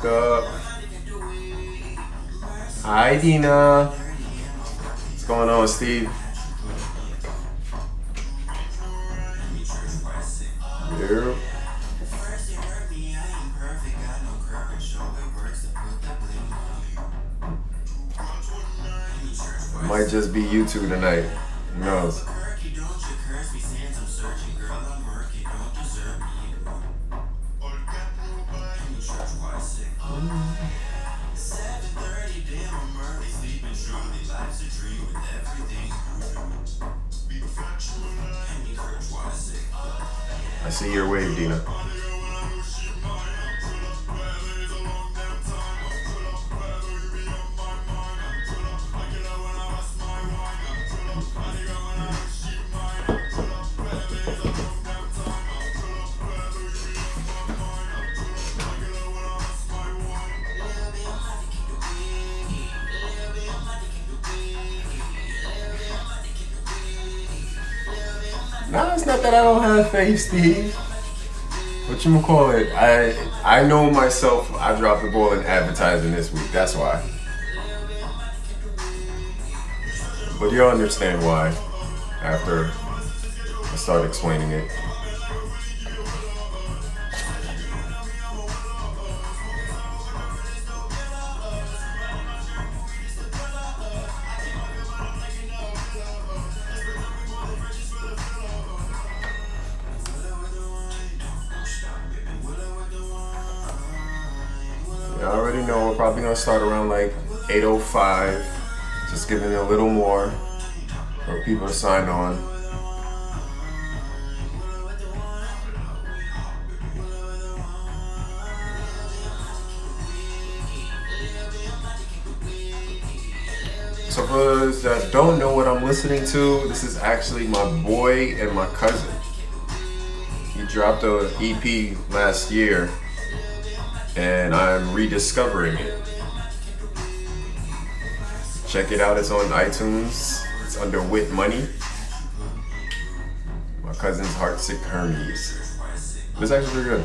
What's up? Hi, Dina. What's going on, Steve? Yeah. Might just be you two tonight. Who knows? I see your wave, Dina. No, it's not that I don't have faith, Steve. What you call it? I know myself. I dropped the ball in advertising this week. That's why. But you'll understand why after I start explaining it. You already know we're probably gonna start around like 8:05. Just giving it a little more for people to sign on. So for those that don't know what I'm listening to, this is actually my boy and my cousin. He dropped an EP last year and I'm rediscovering it. Check it out, it's on iTunes. It's under Wit Money. My cousin's Heartsick Hermes. It's actually pretty good.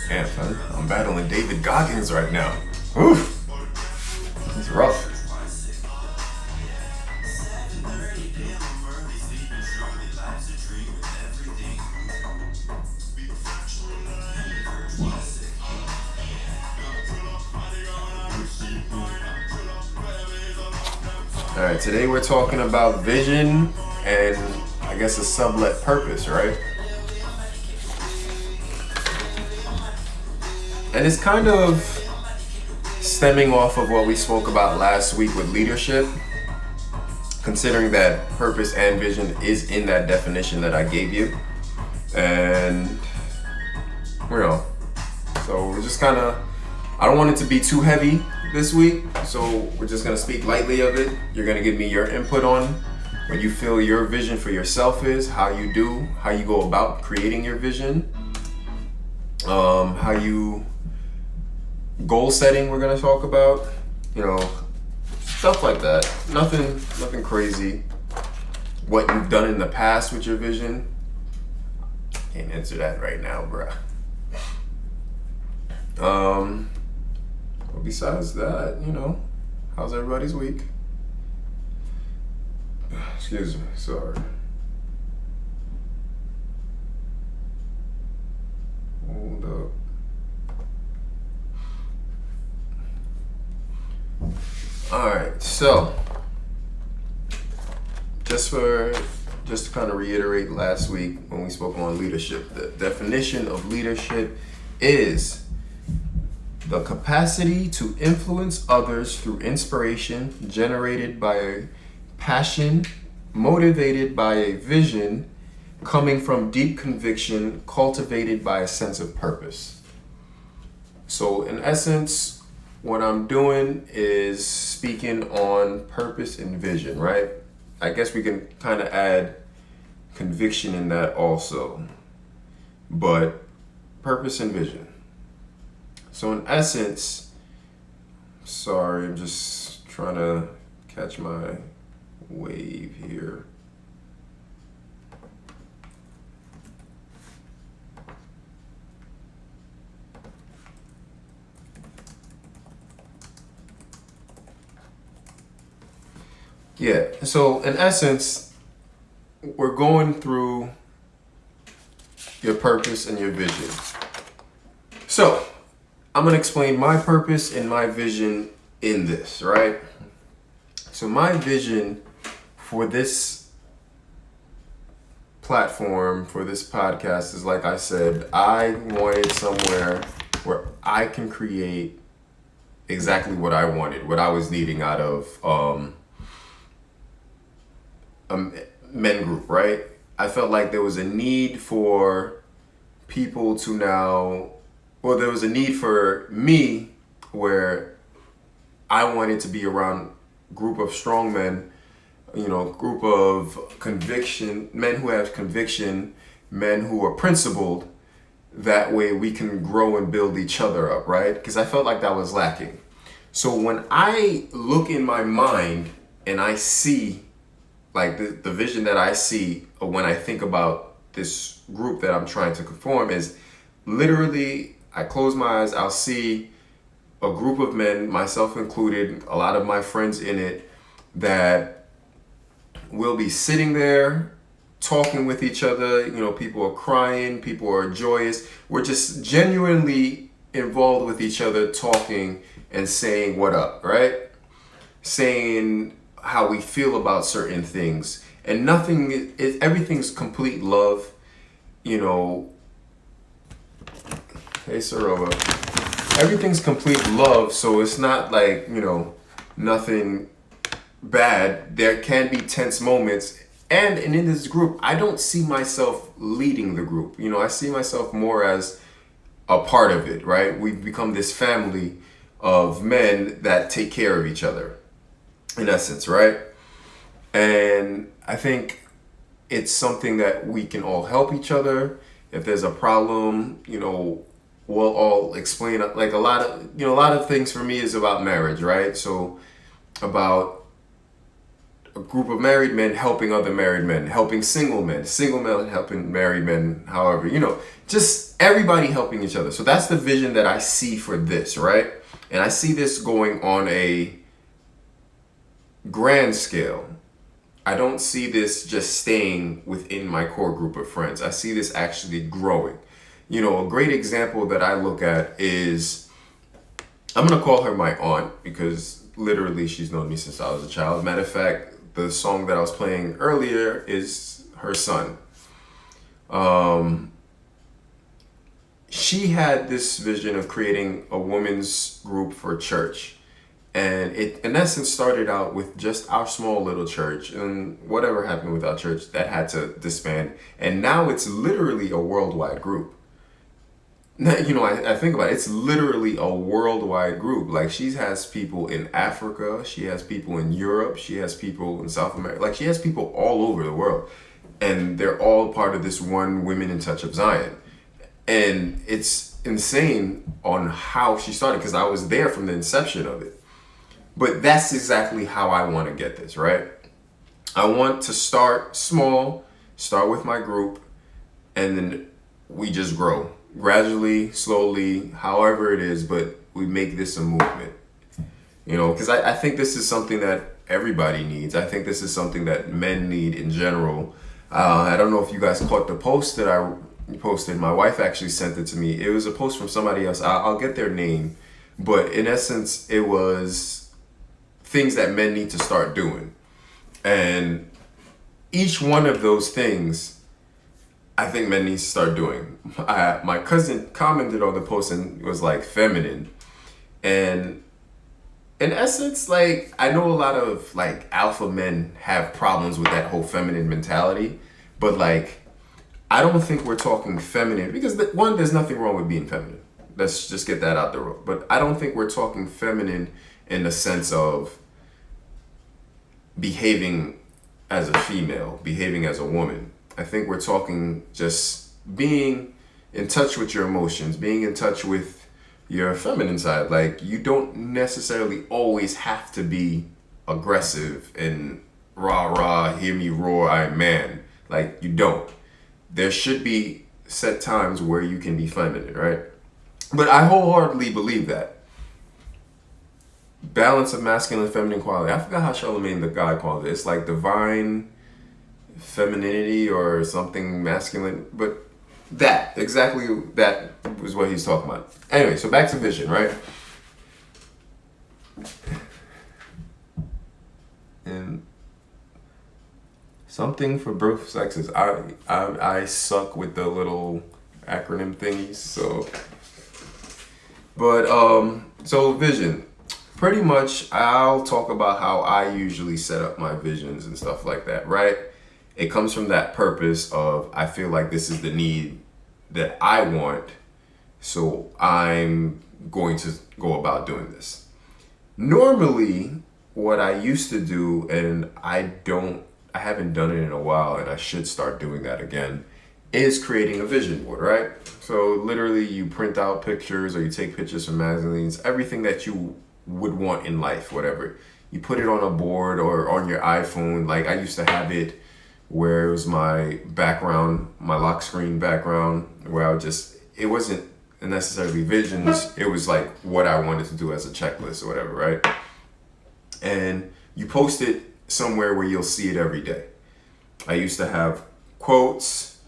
Damn, son, I'm battling David Goggins right now. Oof. It's rough. Alright, today we're talking about vision and I guess a sublet purpose, right? And it's kind of stemming off of what we spoke about last week with leadership, considering that purpose and vision is in that definition that I gave you. And, you know, so we're just kind of, I don't want it to be too heavy this week, so we're just going to speak lightly of it. You're going to give me your input on what you feel your vision for yourself is, how you go about creating your vision, how you goal setting we're gonna talk about, you know, stuff like that. Nothing crazy. What you've done in the past with your vision. Can't answer that right now, bruh. But besides that, you know, how's everybody's week? Excuse me, sorry. Hold up. Alright, so just to kind of reiterate last week when we spoke on leadership, the definition of leadership is the capacity to influence others through inspiration generated by a passion, motivated by a vision, coming from deep conviction, cultivated by a sense of purpose. So in essence, what I'm doing is speaking on purpose and vision, right? I guess we can kind of add conviction in that also, but purpose and vision. So in essence, sorry, I'm just trying to catch my wave here. Yeah, so in essence, we're going through your purpose and your vision. So, I'm going to explain my purpose and my vision in this, right? So, my vision for this platform, for this podcast is, like I said, I wanted somewhere where I can create exactly what I wanted, what I was needing out of a men group, right? I felt like there was a need for people to now, well, there was a need for me where I wanted to be around a group of strong men, group of conviction, men who have conviction, men who are principled. That way we can grow and build each other up, right? Because I felt like that was lacking. So when I look in my mind and I see like the vision that I see when I think about this group that I'm trying to conform is literally, I close my eyes, I'll see a group of men, myself included, a lot of my friends in it, that will be sitting there talking with each other. People are crying, people are joyous. We're just genuinely involved with each other, talking and saying what up, right? Saying how we feel about certain things, and everything's complete love. Hey Sarova, everything's complete love, so it's not like nothing bad. There can be tense moments, and in this group I don't see myself leading the group. I see myself more as a part of it, right? We've become this family of men that take care of each other, in essence, right? And I think it's something that we can all help each other. If there's a problem, we'll all explain. Like a lot of things for me is about marriage, right? So about a group of married men helping other married men, helping single men helping married men, however, just everybody helping each other. So that's the vision that I see for this, right? And I see this going on a grand scale. I don't see this just staying within my core group of friends. I see this actually growing. A great example that I look at is, I'm going to call her my aunt because literally she's known me since I was a child. Matter of fact, the song that I was playing earlier is her son. She had this vision of creating a women's group for church. And it, in essence, started out with just our small little church, and whatever happened with our church, that had to disband. And now it's literally a worldwide group. Now, I think about it, it's literally a worldwide group. Like, she has people in Africa, she has people in Europe, she has people in South America. Like, she has people all over the world. And they're all part of this one Women in Touch of Zion. And it's insane on how she started, because I was there from the inception of it. But that's exactly how I want to get this, right? I want to start small, start with my group, and then we just grow. Gradually, slowly, however it is, but we make this a movement. Because I think this is something that everybody needs. I think this is something that men need in general. I don't know if you guys caught the post that I posted. My wife actually sent it to me. It was a post from somebody else. I'll get their name. But in essence, it was things that men need to start doing. And each one of those things, I think men need to start doing. My cousin commented on the post and was like, feminine. And in essence, like, I know a lot of like alpha men have problems with that whole feminine mentality. But like, I don't think we're talking feminine, because one, there's nothing wrong with being feminine. Let's just get that out the road. But I don't think we're talking feminine in the sense of behaving as a female, behaving as a woman. I think we're talking just being in touch with your emotions, being in touch with your feminine side. Like, you don't necessarily always have to be aggressive and rah rah, hear me roar, I'm man. Like, you don't. There should be set times where you can be feminine, right? But I wholeheartedly believe that. Balance of masculine and feminine quality. I forgot how Charlemagne the God called it. It's like divine femininity or something masculine. But exactly that was what he's talking about. Anyway, so back to vision, right? And something for both sexes. I suck with the little acronym thingies. So vision. Pretty much, I'll talk about how I usually set up my visions and stuff like that, right? It comes from that purpose of, I feel like this is the need that I want, so I'm going to go about doing this. Normally, what I used to do, and I haven't done it in a while, and I should start doing that again, is creating a vision board, right? So literally you print out pictures or you take pictures from magazines, everything that you would want in life, whatever. You put it on a board or on your iPhone. Like, I used to have it where it was my background, my lock screen background, where it wasn't necessarily visions, it was like what I wanted to do as a checklist or whatever, right? And you post it somewhere where you'll see it every day. I used to have quotes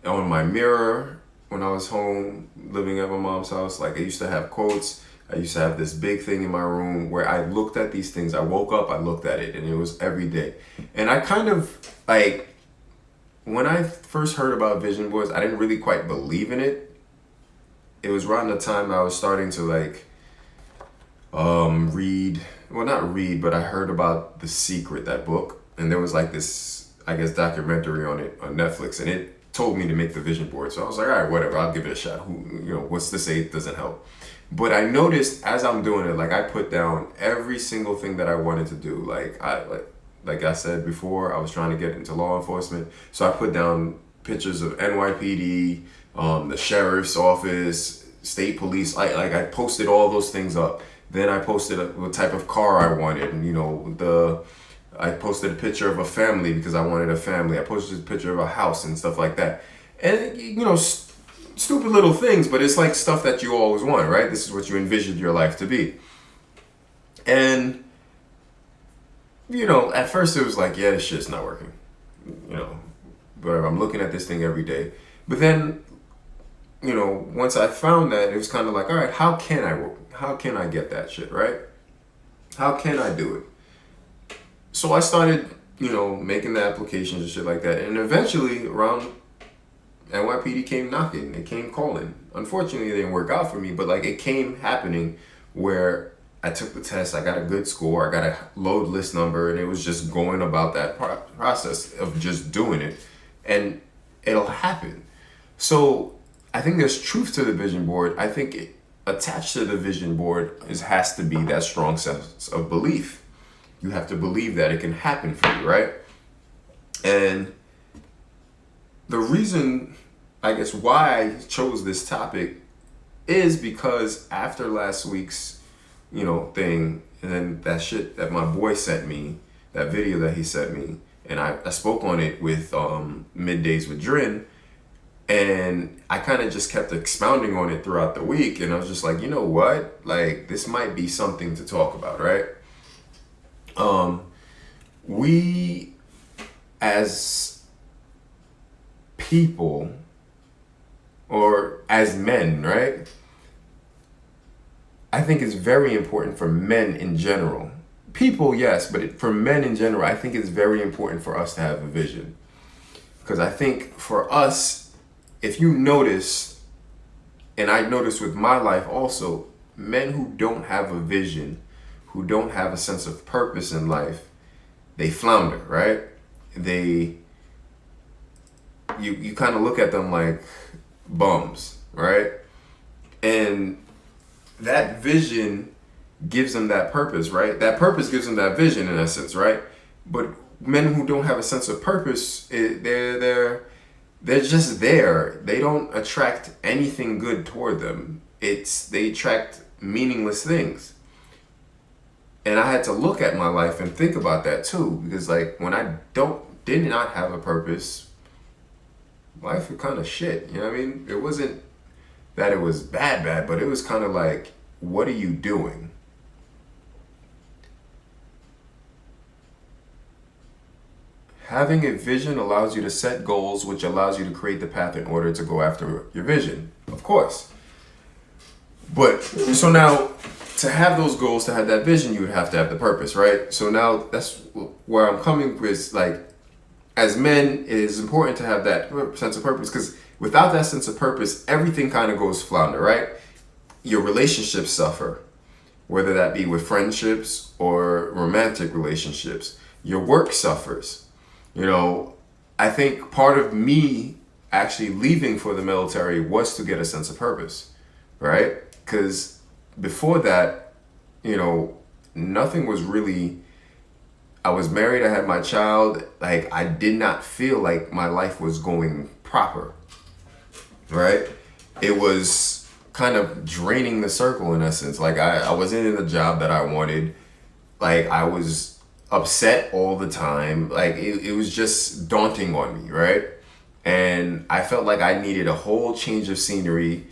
on my mirror when I was home living at my mom's house. Like, I used to have quotes. I used to have this big thing in my room where I looked at these things. I woke up, I looked at it, and it was every day. And I kind of, like, when I first heard about vision boards, I didn't really quite believe in it. It was around the time I was starting to, like, read, well, not read, but I heard about The Secret, that book. And there was, like, this, I guess, documentary on it on Netflix, and it told me to make the vision board. So I was like, all right, whatever, I'll give it a shot. What's to say it doesn't help? But I noticed as I'm doing it, like, I put down every single thing that I wanted to do. Like I said before, I was trying to get into law enforcement. So I put down pictures of NYPD, the sheriff's office, state police. I posted all those things up. Then I posted what type of car I wanted. And, I posted a picture of a family because I wanted a family. I posted a picture of a house and stuff like that. And, stupid little things, but it's like stuff that you always want, right? This is what you envisioned your life to be. And, at first it was like, yeah, this shit's not working. But I'm looking at this thing every day. But then, once I found that, it was kind of like, all right, how can I get that shit, right? How can I do it? So I started, making the applications and shit like that. And eventually, around NYPD came knocking, they came calling. Unfortunately, it didn't work out for me, but like, it came happening where I took the test, I got a good score, I got a load list number, and it was just going about that process of just doing it, and it'll happen. So I think there's truth to the vision board. I think attached to the vision board has to be that strong sense of belief. You have to believe that it can happen for you, right? And the reason, I guess, why I chose this topic is because after last week's, thing, and then that shit that my boy sent me, that video that he sent me, and I spoke on it with Middays with Drin, and I kind of just kept expounding on it throughout the week, and I was just like, you know what? Like, this might be something to talk about, right? We, as people, or as men, right? I think it's very important for men in general. People, yes, but for men in general, I think it's very important for us to have a vision. Because I think for us, if you notice, and I noticed with my life also, men who don't have a vision, who don't have a sense of purpose in life, they flounder, right? You kind of look at them like bums, right? And that vision gives them that purpose, right? That purpose gives them that vision in essence, right? But men who don't have a sense of purpose, they're just there. They don't attract anything good toward them. They attract meaningless things. And I had to look at my life and think about that too, because like when I did not have a purpose, life was kind of shit. You know what I mean? It wasn't that it was bad, but it was kind of like, what are you doing? Having a vision allows you to set goals, which allows you to create the path in order to go after your vision. Of course. But so now, to have those goals, to have that vision, you would have to have the purpose, right? So now that's where I'm coming with, like, as men, it is important to have that sense of purpose, because without that sense of purpose, everything kind of goes flounder, right? Your relationships suffer, whether that be with friendships or romantic relationships. Your work suffers. You know, I think part of me actually leaving for the military was to get a sense of purpose, right? Because before that, you know, nothing was really, I was married, I had my child, like I did not feel like my life was going proper, right? It was kind of draining the circle in essence. Like I wasn't in the job that I wanted. Like I was upset all the time. Like it was just daunting on me, right? And I felt like I needed a whole change of scenery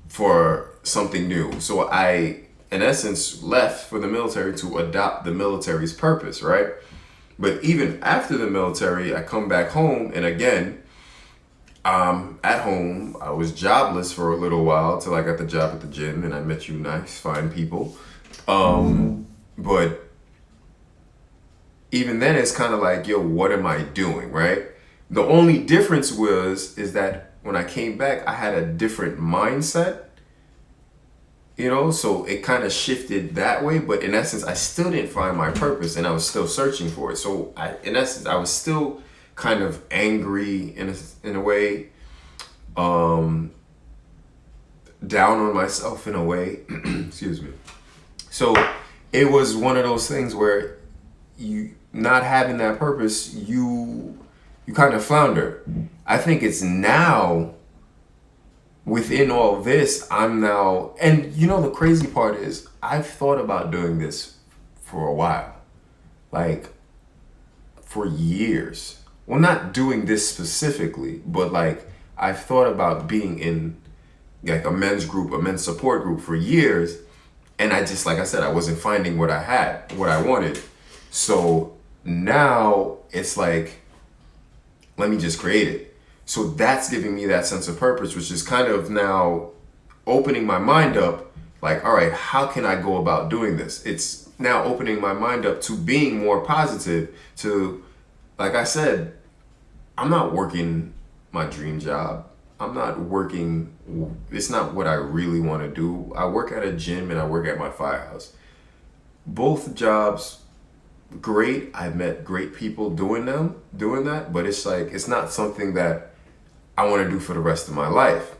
for something new. So I, in essence, left for the military to adopt the military's purpose, right? But even after the military, I come back home, and again, at home, I was jobless for a little while till I got the job at the gym and I met you nice, fine people. But even then, it's kind of like, yo, what am I doing, right? The only difference is that when I came back, I had a different mindset, you know, so it kind of shifted that way. But in essence, I still didn't find my purpose and I was still searching for it. So in essence, I was still kind of angry in a way, down on myself in a way, excuse me. So it was one of those things where you not having that purpose, you kind of flounder. I think it's now within all this, I'm now, and you know, the crazy part is I've thought about doing this for a while, like for years. Well, not doing this specifically, but like I've thought about being in like a men's group, a men's support group for years. And I just, like I said, I wasn't finding what I wanted. So now it's like, let me just create it. So that's giving me that sense of purpose, which is kind of now opening my mind up, like, all right, how can I go about doing this? It's now opening my mind up to being more positive, to, like I said, I'm not working my dream job. I'm not working, it's not what I really want to do. I work at a gym and I work at my firehouse. Both jobs, great. I've met great people doing that, but it's like, it's not something that I want to do for the rest of my life.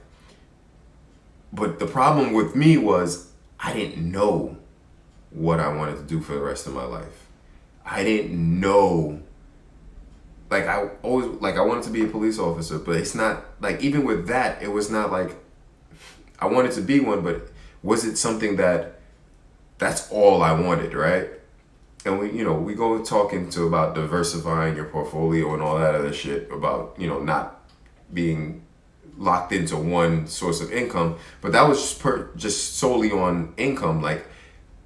But the problem with me was I didn't know what I wanted to do for the rest of my life. I didn't know, like I wanted to be a police officer, but it's not like, even with that, it was not like I wanted to be one, but was it something that's all I wanted, right? And we go talking about diversifying your portfolio and all that other shit about, not being locked into one source of income, but that was just solely on income. Like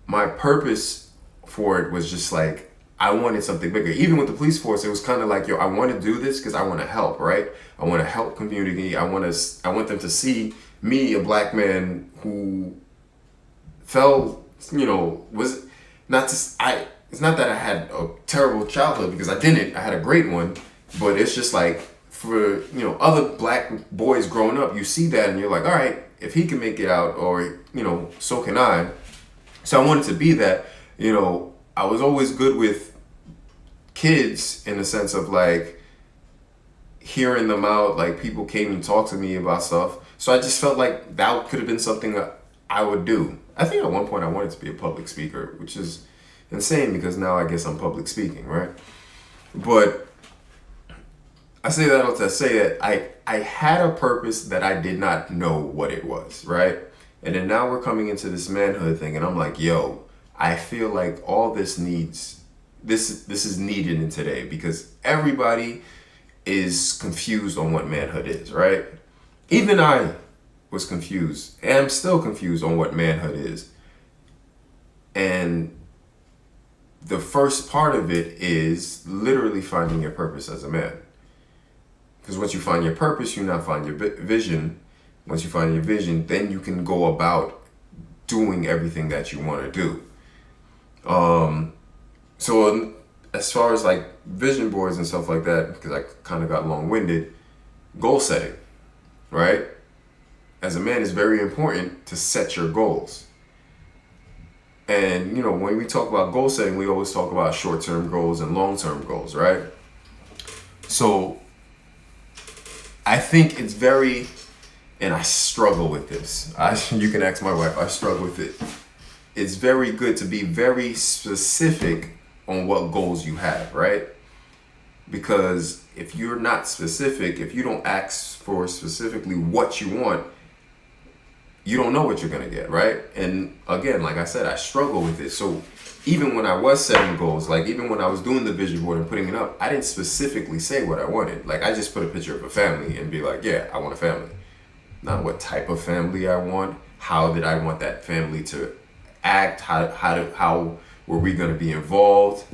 my purpose for it was just like, I wanted something bigger. Even with the police force, it was kind of like, yo, I want to do this because I want to help, right? I want to help community. I want them to see me, a black man who fell, was not just, it's not that I had a terrible childhood, because I didn't. I had a great one, but it's just like, for, other black boys growing up, you see that and you're like, all right, if he can make it out, or, so can I. So I wanted to be that. I was always good with kids in the sense of like hearing them out, like people came and talked to me about stuff. So I just felt like that could have been something that I would do. I think at one point I wanted to be a public speaker, which is insane because now I guess I'm public speaking, right? But I say that to say that I had a purpose that I did not know what it was, right? And then now we're coming into this manhood thing, and I'm like, yo, I feel like all this is needed in today, because everybody is confused on what manhood is, right? Even I was confused, and I'm still confused on what manhood is. And the first part of it is literally finding your purpose as a man. Because once you find your purpose, you now find your vision. Once you find your vision, then you can go about doing everything that you want to do. So as far as like vision boards and stuff like that, because I kind of got long-winded, goal setting, right? As a man, it's very important to set your goals. And, when we talk about goal setting, we always talk about short-term goals and long-term goals, right? So I think it's very, and I struggle with this. You can ask my wife, I struggle with it. It's very good to be very specific on what goals you have, right? Because if you're not specific, if you don't ask for specifically what you want, you don't know what you're going to get, right? And again, like I said, I struggle with it. So even when I was setting goals, like even when I was doing the vision board and putting it up, I didn't specifically say what I wanted. Like I just put a picture of a family and be like, yeah, I want a family. Not what type of family I want. How did I want that family to act? How were we going to be involved?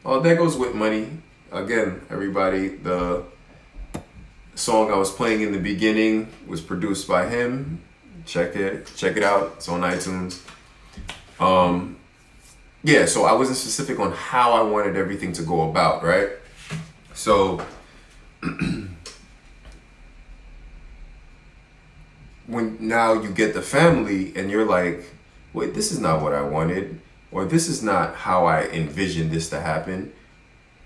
Oh, that goes with money. Again, everybody, the song I was playing in the beginning was produced by him. Check it out. It's on iTunes. Yeah, so I wasn't specific on how I wanted everything to go about, right? So when now you get the family and you're like, wait, this is not what I wanted, or this is not how I envisioned this to happen,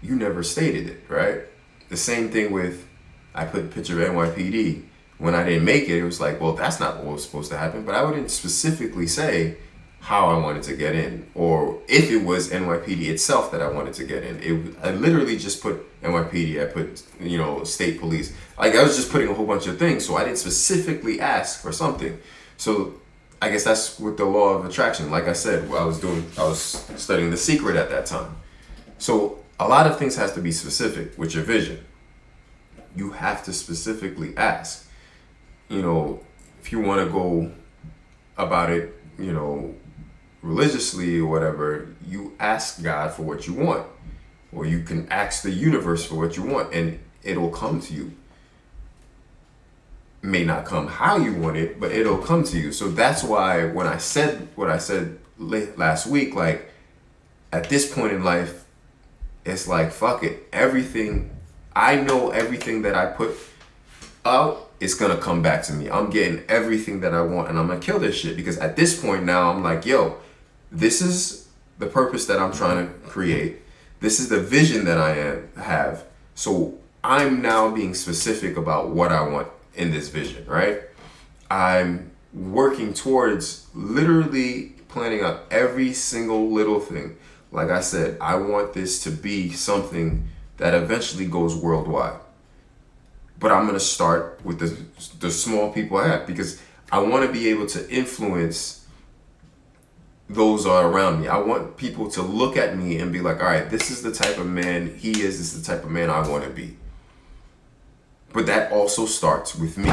you never stated it, right? The same thing with, I put a picture of NYPD. When I didn't make it, it was like, well, that's not what was supposed to happen. But I wouldn't specifically say how I wanted to get in, or if it was NYPD itself that I wanted to get in. I literally just put NYPD. I put, state police. Like I was just putting a whole bunch of things. So I didn't specifically ask for something. So I guess that's with the law of attraction. Like I said, I was studying The Secret at that time. So a lot of things has to be specific with your vision. You have to specifically ask. If you want to go about it, religiously or whatever, you ask God for what you want, or you can ask the universe for what you want, and it'll come to you. It may not come how you want it, but it'll come to you. So that's why when I said what I said last week, like at this point in life, it's like, fuck it. I know everything that I put out, it's gonna come back to me. I'm getting everything that I want, and I'm gonna kill this shit, because at this point now I'm like, yo, this is the purpose that I'm trying to create. This is the vision that I have. So I'm now being specific about what I want in this vision, right? I'm working towards literally planning out every single little thing. Like I said, I want this to be something that eventually goes worldwide. But I'm going to start with the small people I have, because I want to be able to influence those are around me. I want people to look at me and be like, all right, this is the type of man he is. This is the type of man I want to be. But that also starts with me.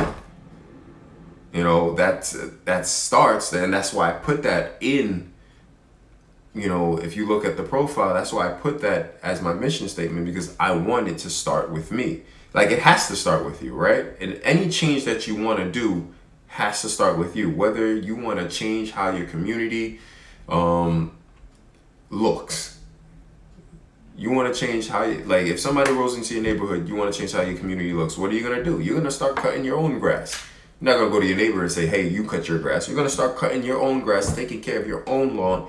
That starts, and that's why I put that in. If you look at the profile, that's why I put that as my mission statement, because I want it to start with me. Like it has to start with you, right? And any change that you want to do has to start with you. Whether you want to change how your community looks. You want to change how if somebody rolls into your neighborhood, you want to change how your community looks. What are you going to do? You're going to start cutting your own grass. You're not going to go to your neighbor and say, hey, you cut your grass. You're going to start cutting your own grass, taking care of your own lawn,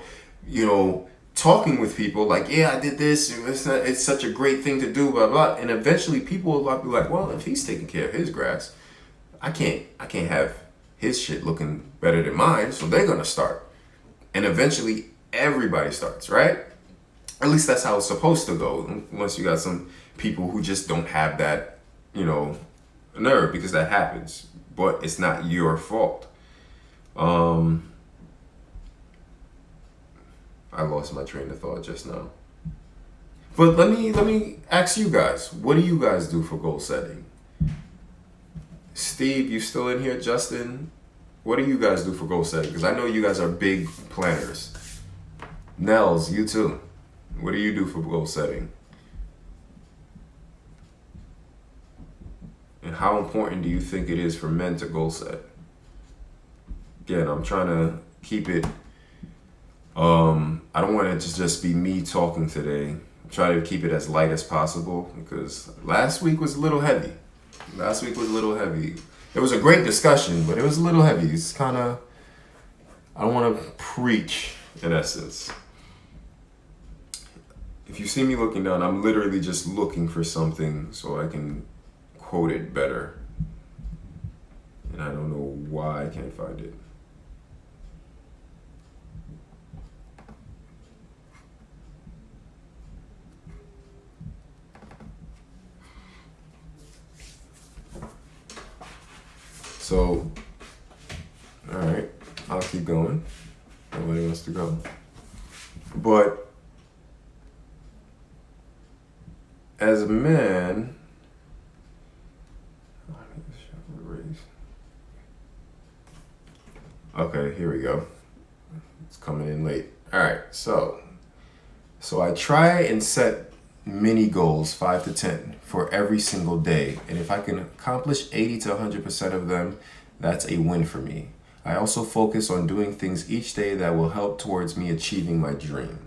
talking with people like, yeah, I did this. It's such a great thing to do, blah, blah. And eventually people will be like, well, if he's taking care of his grass, I can't have his shit looking better than mine. So they're going to start. And eventually everybody starts, right? At least that's how it's supposed to go. Unless you got some people who just don't have that, nerve, because that happens. But it's not your fault. I I lost my train of thought just now. But let me ask you guys, what do you guys do for goal setting? Steve, you still in here? Justin, what do you guys do for goal setting? Because I know you guys are big planners. Nels, you too. What do you do for goal setting? And how important do you think it is for men to goal set? Again, I'm trying to keep it, I don't want it to just be me talking today. Try to keep it as light as possible because last week was a little heavy. It was a great discussion, but it was a little heavy. It's kind of, I don't want to preach in essence. If you see me looking down, I'm literally just looking for something so I can quote it better. And I don't know why I can't find it. So, all right, I'll keep going. Nobody wants to go. But as a man, okay, here we go. It's coming in late. All right, so I try and set mini goals, 5 to 10, for every single day. And if I can accomplish 80 to 100% of them, that's a win for me. I also focus on doing things each day that will help towards me achieving my dream.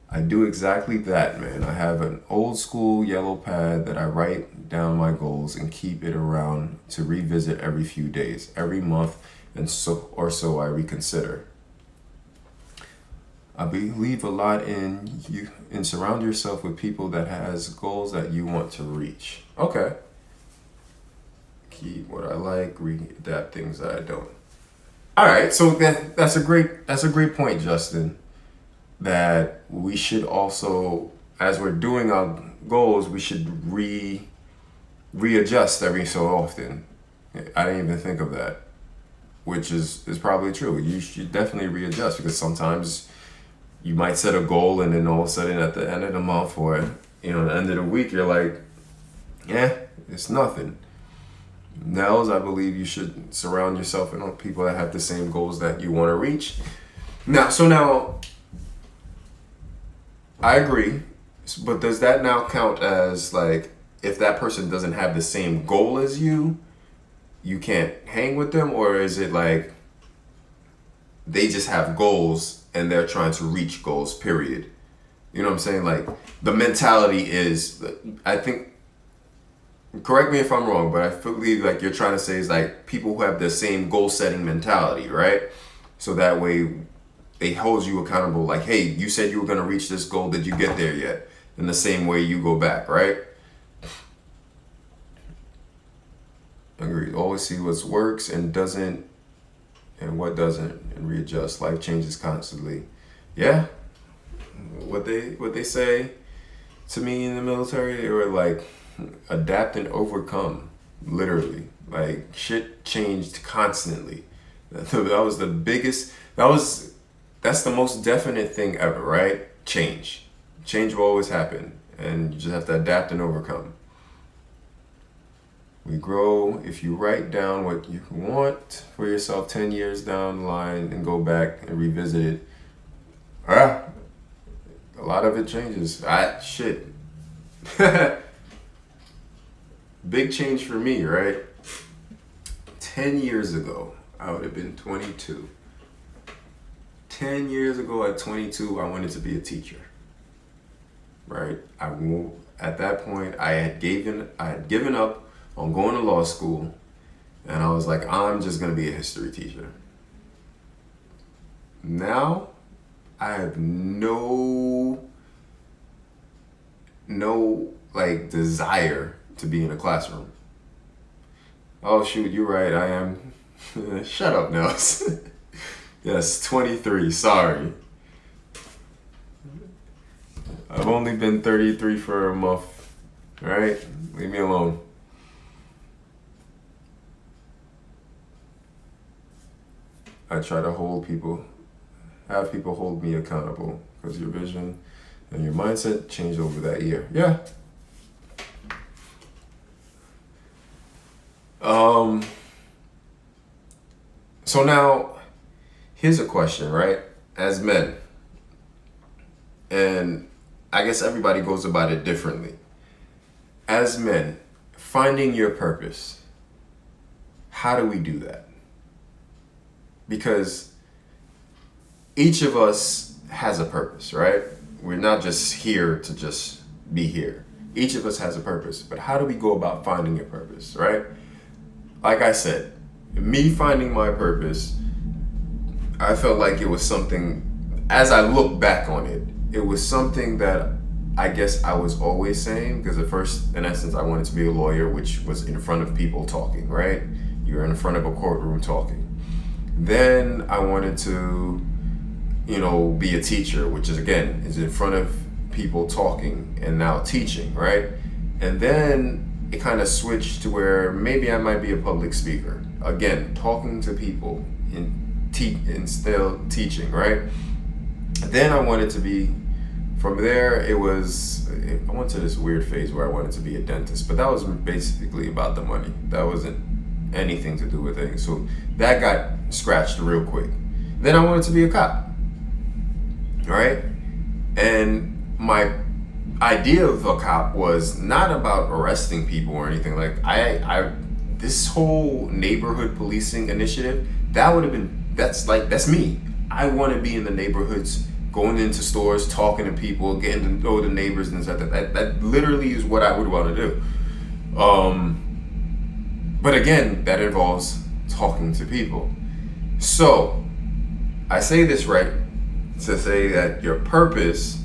I do exactly that, man. I have an old school yellow pad that I write down my goals and keep it around to revisit every few days, every month, and so I reconsider. I believe a lot in surround yourself with people that has goals that you want to reach. Okay. Keep what I like, adapt things that I don't. All right, so that's a great point, Justin. That we should also, as we're doing our goals, we should readjust every so often. I didn't even think of that, which is probably true. You should definitely readjust because sometimes you might set a goal and then all of a sudden at the end of the month or the end of the week you're like, yeah, it's nothing. Nels, I believe you should surround yourself with people that have the same goals that you want to reach. Now, I agree, but does that now count as like if that person doesn't have the same goal as you can't hang with them, or is it like they just have goals and they're trying to reach goals, period? You know what I'm saying? Like the mentality is, I think, correct me if I'm wrong, but I believe like you're trying to say is like people who have the same goal setting mentality, right? So that way they hold you accountable. Like, hey, you said you were going to reach this goal. Did you get there yet? In the same way you go back, right? Agreed. Always see what works and doesn't, and what doesn't, and readjust. Life changes constantly. Yeah. What they say to me in the military, they were like, adapt and overcome. Literally. Like, shit changed constantly. That was the biggest, that's the most definite thing ever, right? Change. Change will always happen, and you just have to adapt and overcome. We grow if you write down what you want for yourself 10 years down the line and go back and revisit it. A lot of it changes. Shit. Big change for me, right? 10 years ago, I would have been 22. 10 years ago at 22, I wanted to be a teacher. Right? At that point, I had given up on going to law school, and I was like, I'm just going to be a history teacher. Now, I have no like desire to be in a classroom. Oh shoot, you're right, I am. Shut up, Nels. Yes, 23, sorry. I've only been 33 for a month. Alright? Leave me alone. I try to hold people have people hold me accountable because your vision and your mindset changed over that year. Yeah. So now, here's a question, right? As men, and I guess everybody goes about it differently. As men, finding your purpose, how do we do that? Because each of us has a purpose, right? We're not just here to just be here. Each of us has a purpose, but how do we go about finding your purpose, right? Like I said, me finding my purpose, I felt like it was something, as I look back on it, it was something that I guess I was always saying, because at first, in essence, I wanted to be a lawyer, which was in front of people talking, right? You're in front of a courtroom talking. Then I wanted to, be a teacher, which is, again, is in front of people talking and now teaching, right? And then it kind of switched to where maybe I might be a public speaker. Again, talking to people and still teaching, right? Then I wanted to be, from there I went to this weird phase where I wanted to be a dentist, but that was basically about the money. That wasn't anything to do with things. So that got scratched real quick. Then I wanted to be a cop, right? And my idea of a cop was not about arresting people or anything. Like this whole neighborhood policing initiative, that's me. I want to be in the neighborhoods, going into stores, talking to people, getting to know the neighbors and stuff. That literally is what I would want to do. But again, that involves talking to people. So I say this right to say that your purpose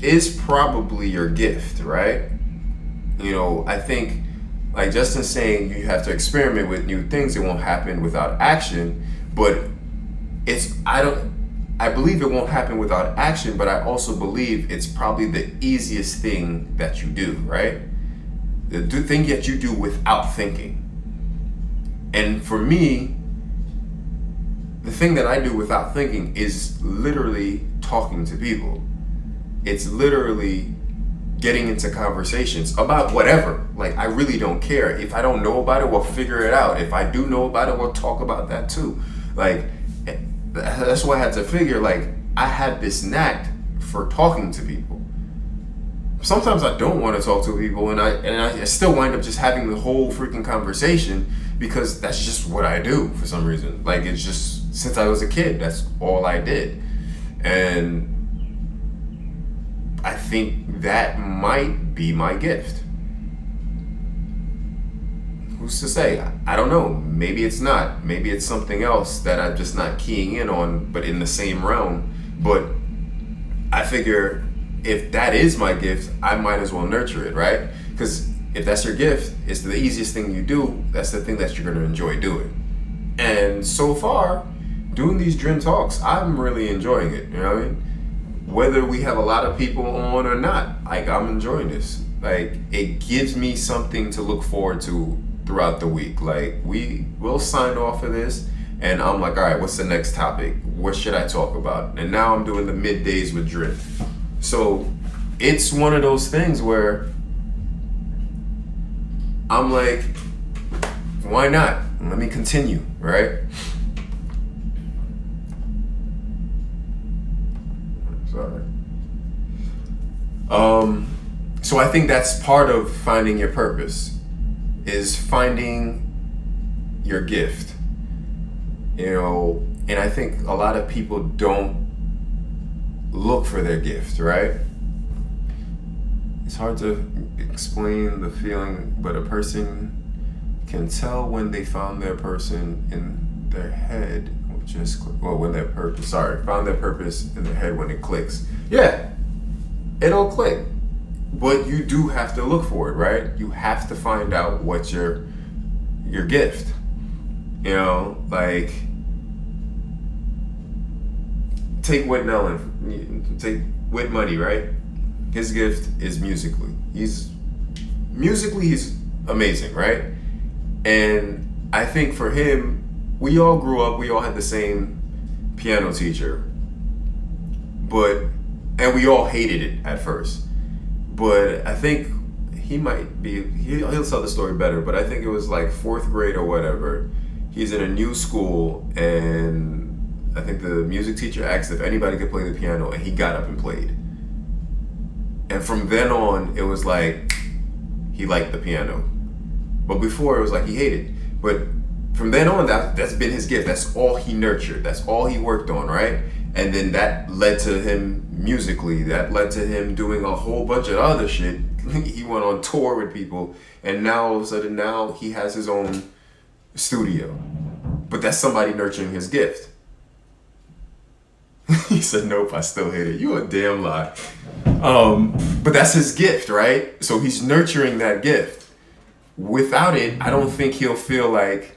is probably your gift, right? I think, like Justin's saying, you have to experiment with new things. It won't happen without action, but I believe it won't happen without action, but I also believe it's probably the easiest thing that you do, right? The thing that you do without thinking. And for me, the thing that I do without thinking is literally talking to people. It's literally getting into conversations about whatever. Like, I really don't care. If I don't know about it, we'll figure it out. If I do know about it, we'll talk about that too. Like, that's why I had to figure, like, I had this knack for talking to people. Sometimes I don't want to talk to people, and I still wind up just having the whole freaking conversation because that's just what I do for some reason. Like, it's just, since I was a kid, that's all I did. And I think that might be my gift. Who's to say? I don't know. Maybe it's not. Maybe it's something else that I'm just not keying in on, but in the same realm. But I figure if that is my gift, I might as well nurture it, right? Because if that's your gift, it's the easiest thing you do. That's the thing that you're going to enjoy doing. And so far, doing these Dream Talks, I'm really enjoying it. You know what I mean? Whether we have a lot of people on or not, like, I'm enjoying this. Like, it gives me something to look forward to throughout the week. Like, we'll sign off of this, and I'm like, all right, what's the next topic? What should I talk about? And now I'm doing the middays with Drip. So it's one of those things where I'm like, why not? Let me continue, right? Sorry. So I think that's part of finding your purpose, is finding your gift. And I think a lot of people don't look for their gift, right? It's hard to explain the feeling, but a person can tell when they found their person in their head, found their purpose in their head when it clicks. Yeah, it'll click, but you do have to look for it, right? You have to find out what's your gift. Like, take Whit Nellen, take Whit Money, right? His gift is musically. He's amazing, right? And I think for him, we all grew up, we all had the same piano teacher, and we all hated it at first. But I think he'll tell the story better, but I think it was like fourth grade or whatever. He's in a new school, and I think the music teacher asked if anybody could play the piano, and he got up and played. And from then on, it was like he liked the piano. But before, it was like he hated. But from then on, that's been his gift. That's all he nurtured. That's all he worked on, right? And then that led to him musically. That led to him doing a whole bunch of other shit. He went on tour with people. And now, all of a sudden, now he has his own studio. But that's somebody nurturing his gift. He said, nope, I still hate it. You a damn lie. But that's his gift, right? So he's nurturing that gift. Without it, I don't think he'll feel like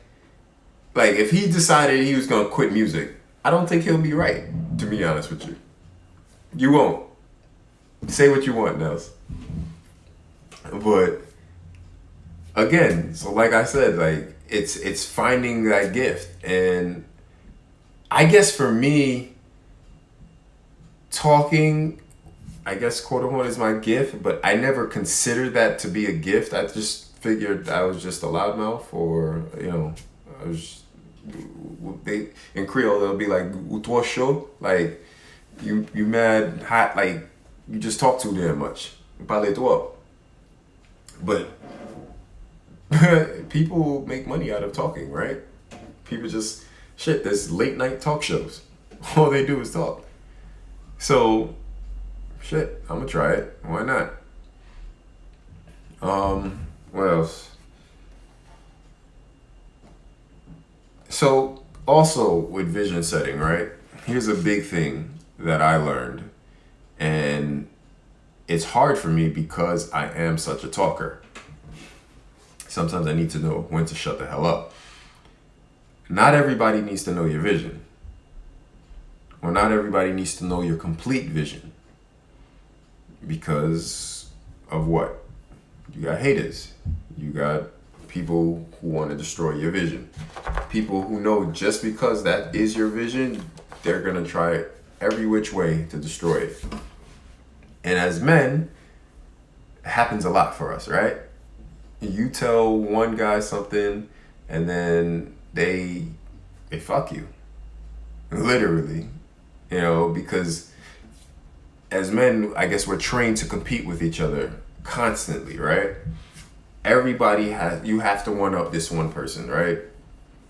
if he decided he was going to quit music, I don't think he'll be right, to be honest with you. You won't. Say what you want, Nels. But again, so like I said, like it's finding that gift. And I guess for me, talking, I guess quote unquote, is my gift, but I never considered that to be a gift. I just figured I was just a loudmouth, or I was. They in Creole they'll be like "Utuo show," like you mad hot, like you just talk too damn much. Parle trop. But people make money out of talking, right? People just there's late night talk shows. All they do is talk. So I'm gonna try it. Why not? What else? So also with vision setting, right? Here's a big thing that I learned, and it's hard for me because I am such a talker. Sometimes I need to know when to shut the hell up. Not everybody needs to know your vision, or not everybody needs to know your complete vision, because of what? You got haters. You got people who want to destroy your vision. People who know just because that is your vision, they're going to try every which way to destroy it. And as men, it happens a lot for us, right? You tell one guy something, and then they fuck you. Literally. Because as men, I guess we're trained to compete with each other constantly, right? You have to one up this one person, right?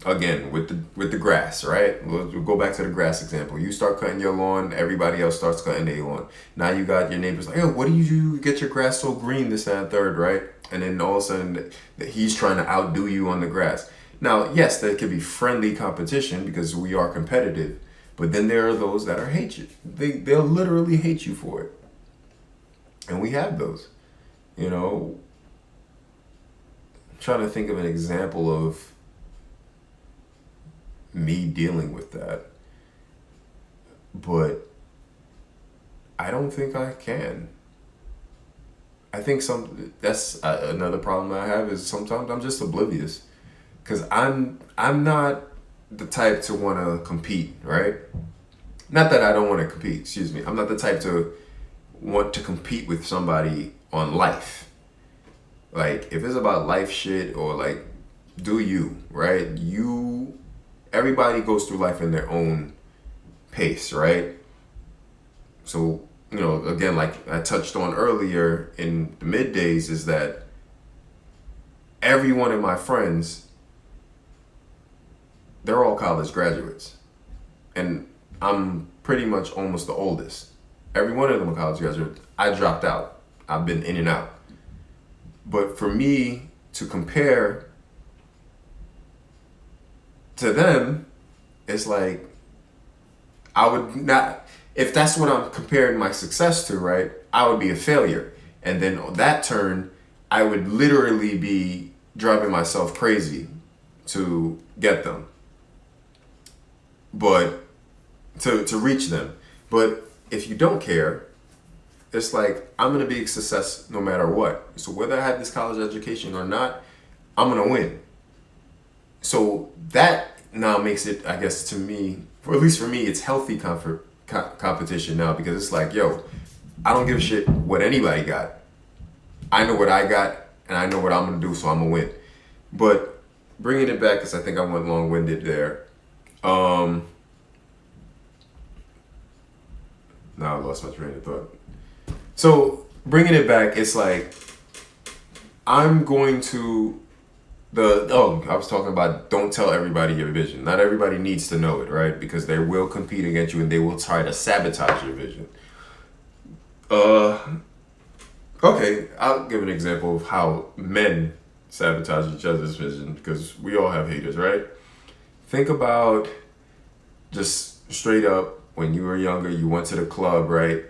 Again, with the grass, right? We'll go back to the grass example. You start cutting your lawn, everybody else starts cutting their lawn. Now you got your neighbors like, oh, what do you do to get your grass so green, this, that, and third, right? And then all of a sudden he's trying to outdo you on the grass. Now, yes, there could be friendly competition because we are competitive, but then there are those that hate you. They'll literally hate you for it. And we have those, I'm trying to think of an example of me dealing with that, but I don't think I can. I think that's another problem I have, is sometimes I'm just oblivious, because I'm not the type to want to compete, right? Not that I don't want to compete, excuse me. I'm not the type to want to compete with somebody on life. Like, if it's about life shit, or like, do you, right? Everybody goes through life in their own pace, right? So, again, like I touched on earlier in the middays, is that every one of my friends, they're all college graduates. And I'm pretty much almost the oldest. Every one of them are college graduates. I dropped out. I've been in and out. But for me to compare to them, it's like, I would not, if that's what I'm comparing my success to, right, I would be a failure. And then on that turn, I would literally be driving myself crazy to get them. But to reach them. But if you don't care, it's like, I'm going to be a success no matter what. So whether I have this college education or not, I'm going to win. So that now makes it, I guess, to me, or at least for me, it's healthy competition now, because it's like, yo, I don't give a shit what anybody got. I know what I got, and I know what I'm gonna do, so I'm gonna win. But bringing it back, because I think I went long-winded there. Now I lost my train of thought. So bringing it back, it's like I'm going to I was talking about, don't tell everybody your vision. Not everybody needs to know it, right? Because they will compete against you and they will try to sabotage your vision. Okay, I'll give an example of how men sabotage each other's vision, because we all have haters, right? Think about just straight up, when you were younger, you went to the club, right?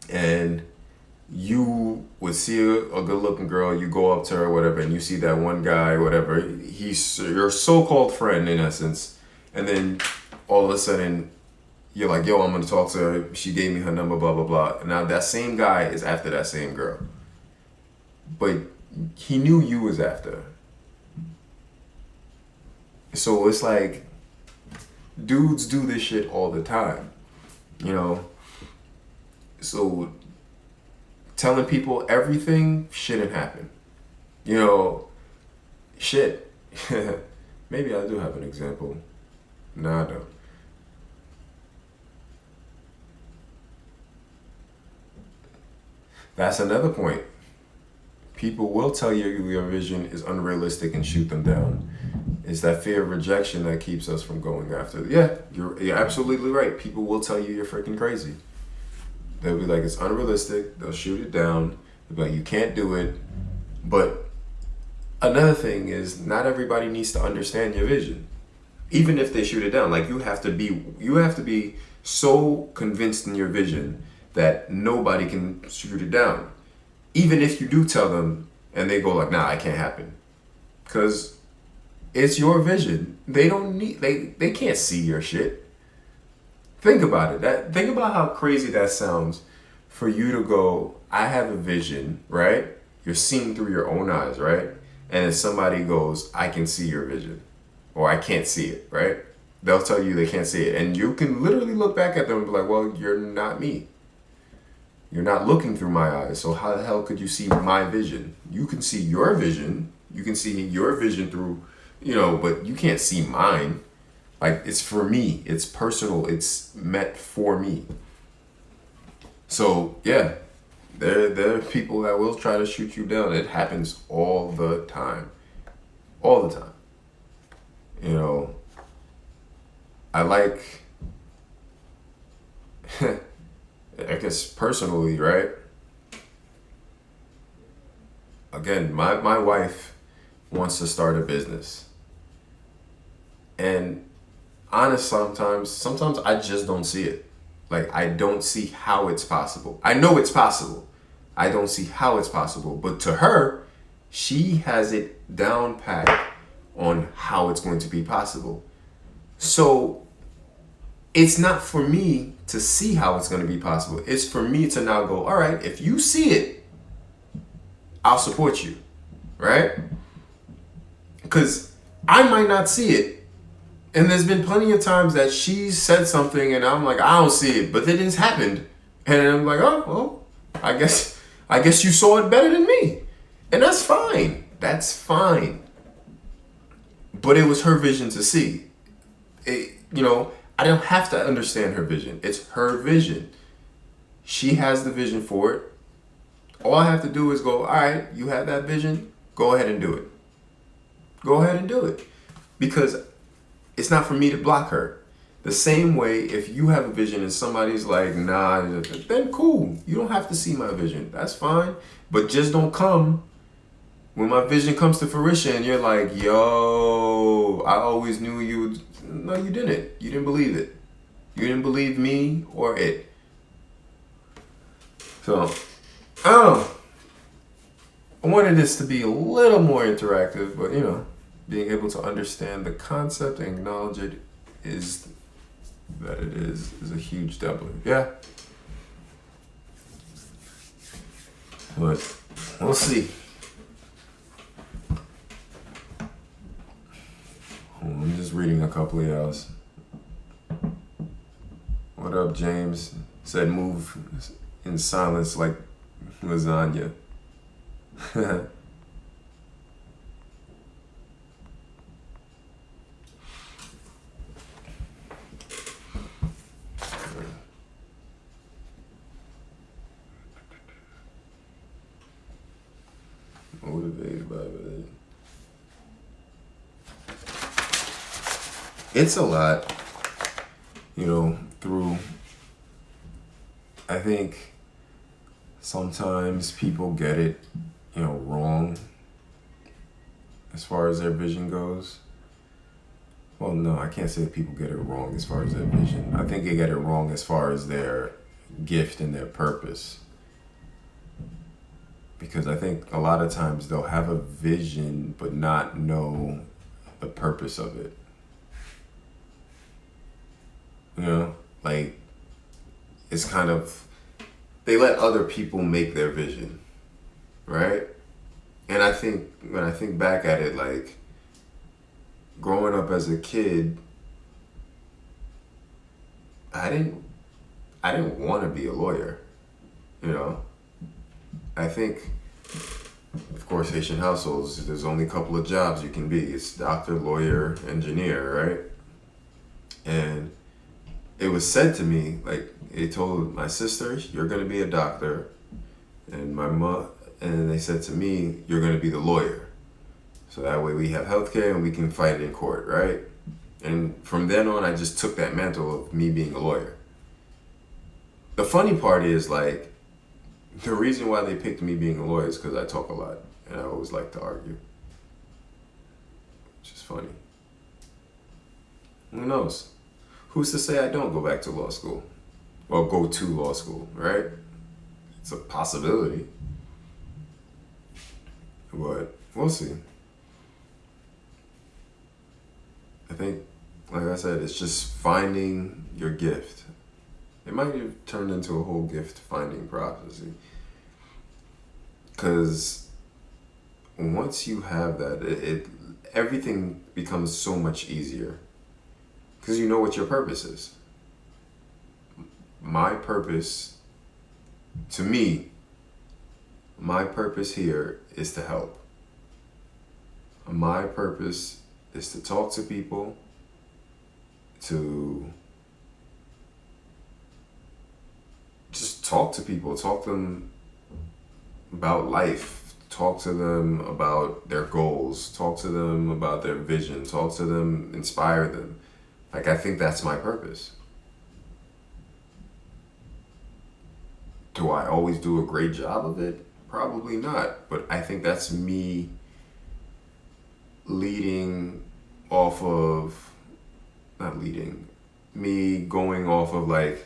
And you would see a good looking girl, you go up to her or whatever, and you see that one guy, whatever, he's your so-called friend in essence, and then all of a sudden you're like, yo, I'm gonna talk to her, she gave me her number, blah blah blah. And now that same guy is after that same girl, but he knew you was after her. So it's like, dudes do this shit all the time, you know. So telling people everything shouldn't happen. You know, shit. Maybe I do have an example. No, I don't. That's another point. People will tell you your vision is unrealistic and shoot them down. It's that fear of rejection that keeps us from going after it. Yeah, you're absolutely right. People will tell you you're freaking crazy. They'll be like, it's unrealistic. They'll shoot it down. They'll be like, you can't do it. But another thing is, not everybody needs to understand your vision. Even if they shoot it down, like you have to be so convinced in your vision that nobody can shoot it down. Even if you do tell them and they go like, nah, it can't happen. Because it's your vision. They can't see your shit. Think about it. Think about how crazy that sounds for you to go, I have a vision, right? You're seeing through your own eyes, right? And if somebody goes, I can see your vision, or I can't see it, right? They'll tell you they can't see it. And you can literally look back at them and be like, well, you're not me. You're not looking through my eyes. So how the hell could you see my vision? You can see your vision. You can see your vision through, but you can't see mine. Like, it's for me. It's personal. It's meant for me. So, yeah, there are people that will try to shoot you down. It happens all the time. All the time. I like, I guess personally, right? Again, my wife wants to start a business. And honest, sometimes I just don't see it. Like, I don't see how it's possible. I know it's possible. I don't see how it's possible. But to her, she has it down pat on how it's going to be possible. So it's not for me to see how it's going to be possible. It's for me to now go, all right, if you see it, I'll support you, right? Because I might not see it. And there's been plenty of times that she's said something and I'm like, I don't see it, but then it's happened. And I'm like, oh, well, I guess you saw it better than me. And that's fine. That's fine. But it was her vision to see. I don't have to understand her vision. It's her vision. She has the vision for it. All I have to do is go, all right, you have that vision, go ahead and do it. Go ahead and do it. Because it's not for me to block her. The same way, if you have a vision and somebody's like, nah, then cool. You don't have to see my vision. That's fine. But just don't come when my vision comes to fruition and you're like, yo, I always knew you would. No, you didn't. You didn't believe it. You didn't believe me or it. So, I don't know. I wanted this to be a little more interactive, but being able to understand the concept and acknowledge it is a huge W. Yeah. But we'll see. I'm just just reading a couple of y'all's. What up, James? Said move in silence like lasagna. Motivated by it. It's a lot, through, I think sometimes people get it, wrong as far as their vision goes. Well, no, I can't say that people get it wrong as far as their vision. I think they get it wrong as far as their gift and their purpose. Because I think a lot of times they'll have a vision but not know the purpose of it. Like, it's kind of, they let other people make their vision, right? And I think, when I think back at it, like, growing up as a kid, I didn't want to be a lawyer, I think, of course, Haitian households, there's only a couple of jobs you can be. It's doctor, lawyer, engineer, right? And it was said to me, like, they told my sisters, you're going to be a doctor. And my mom, and they said to me, you're going to be the lawyer. So that way we have healthcare and we can fight in court, right? And from then on, I just took that mantle of me being a lawyer. The funny part is, like, the reason why they picked me being a lawyer is because I talk a lot and I always like to argue. Which is funny. Who knows? Who's to say I don't go back to law school? Or go to law school, right? It's a possibility. But we'll see. I think, like I said, it's just finding your gift. It might have turned into a whole gift finding process. Because once you have that, everything becomes so much easier. Because you know what your purpose is. My purpose, to me, my purpose here is to help. My purpose is to talk to people, to just talk to people, talk to them about life, talk to them about their goals, talk to them about their vision, talk to them, inspire them. Like, I think that's my purpose. Do I always do a great job of it? Probably not, but I think that's me leading off of, not leading, me going off of, like,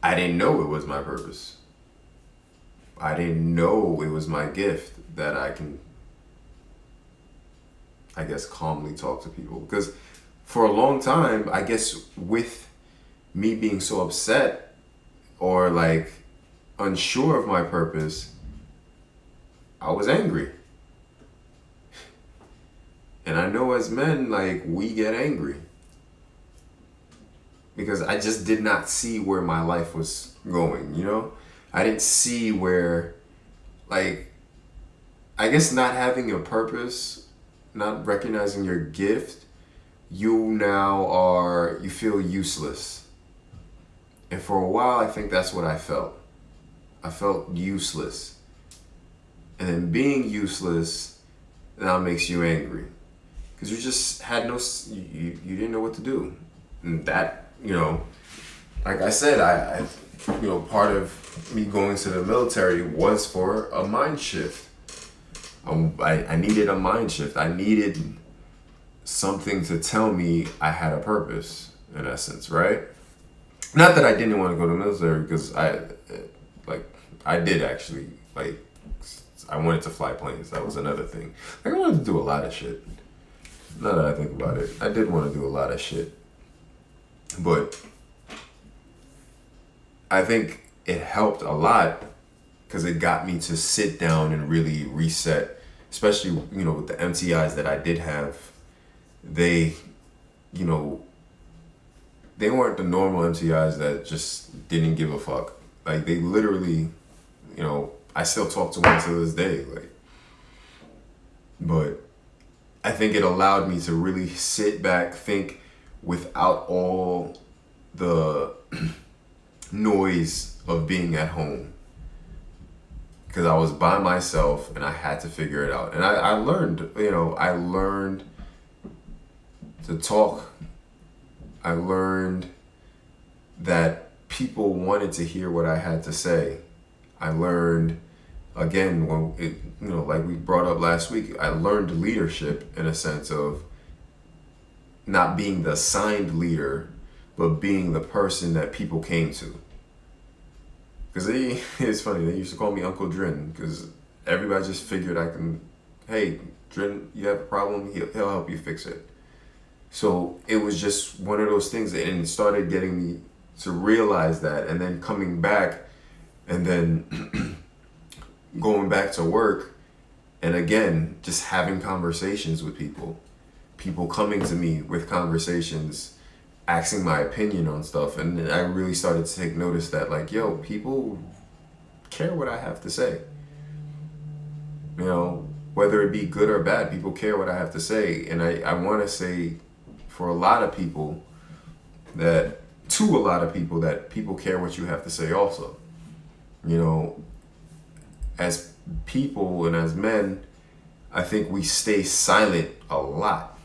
I didn't know it was my purpose. I didn't know it was my gift that I can, I guess, calmly talk to people. Because for a long time, I guess with me being so upset or, like, unsure of my purpose, I was angry. And I know as men, like, we get angry. Because I just did not see where my life was going, I didn't see where, like, I guess not having a purpose, not recognizing your gift, you feel useless. And for a while, I think that's what I felt. I felt useless. And then being useless now makes you angry. Because you just had you didn't know what to do. And that, like I said, I part of me going to the military was for a mind shift. I needed a mind shift. I needed something to tell me I had a purpose, in essence, right? Not that I didn't want to go to the military, because I did actually, I wanted to fly planes. That was another thing. I wanted to do a lot of shit. Now that I think about it, I did want to do a lot of shit. But I think it helped a lot because it got me to sit down and really reset especially, with the MTIs that I did have, they, you know, they weren't the normal MTIs that just didn't give a fuck. Like, they literally, I still talk to one to this day. Like, but I think it allowed me to really sit back, think without all the noise of being at home. Because I was by myself and I had to figure it out. And I learned, I learned to talk. I learned that people wanted to hear what I had to say. I learned, again, when it, like we brought up last week, I learned leadership in a sense of not being the assigned leader, but being the person that people came to. Because it's funny, they used to call me Uncle Drin, because everybody just figured hey, Drin, you have a problem, he'll help you fix it. So it was just one of those things, and it started getting me to realize that, and then coming back, and then going back to work, and again, just having conversations with people coming to me with conversations, asking my opinion on stuff, and I really started to take notice that, like, yo, people care what I have to say. Whether it be good or bad, people care what I have to say, and I want to say, for a lot of people, that people care what you have to say also. As people and as men, I think we stay silent a lot,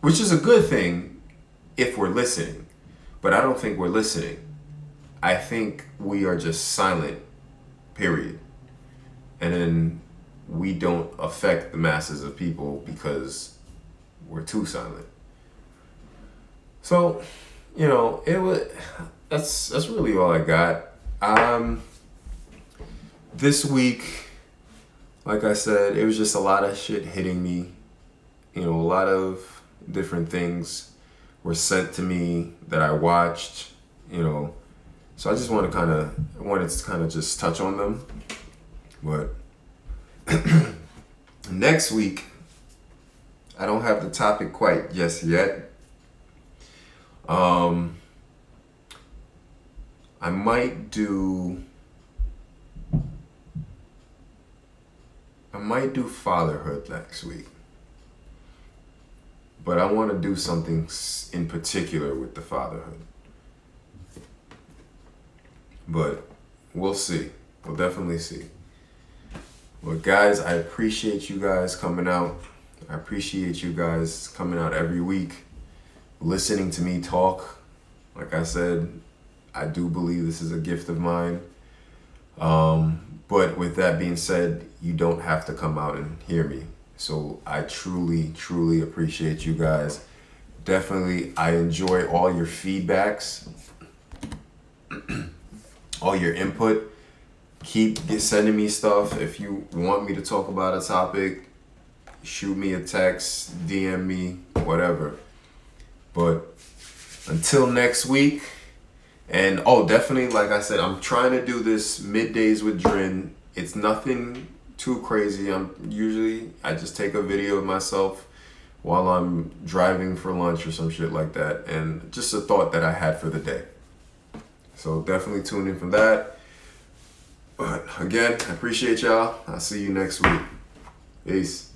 which is a good thing if we're listening, but I don't think we're listening. I think we are just silent, period. And then we don't affect the masses of people because we're too silent. So, that's really all I got. This week, like I said, it was just a lot of shit hitting me. A lot of different things were sent to me that I watched, so I just wanted to kind of just touch on them. But next week, I don't have the topic quite just yet. I might do fatherhood next week, but I want to do something in particular with the fatherhood. But we'll see. We'll definitely see. Well, guys, I appreciate you guys coming out. I appreciate you guys coming out every week, listening to me talk. Like I said, I do believe this is a gift of mine. But with that being said, you don't have to come out and hear me. So I truly, truly appreciate you guys. Definitely, I enjoy all your feedbacks, all your input. Keep sending me stuff. If you want me to talk about a topic, shoot me a text, DM me, whatever. But until next week, and definitely, like I said, I'm trying to do this middays with Drin. It's nothing too crazy. I just take a video of myself while I'm driving for lunch or some shit like that, and just a thought that I had for the day. So definitely tune in for that. But again, I appreciate y'all. I'll see you next week. Peace.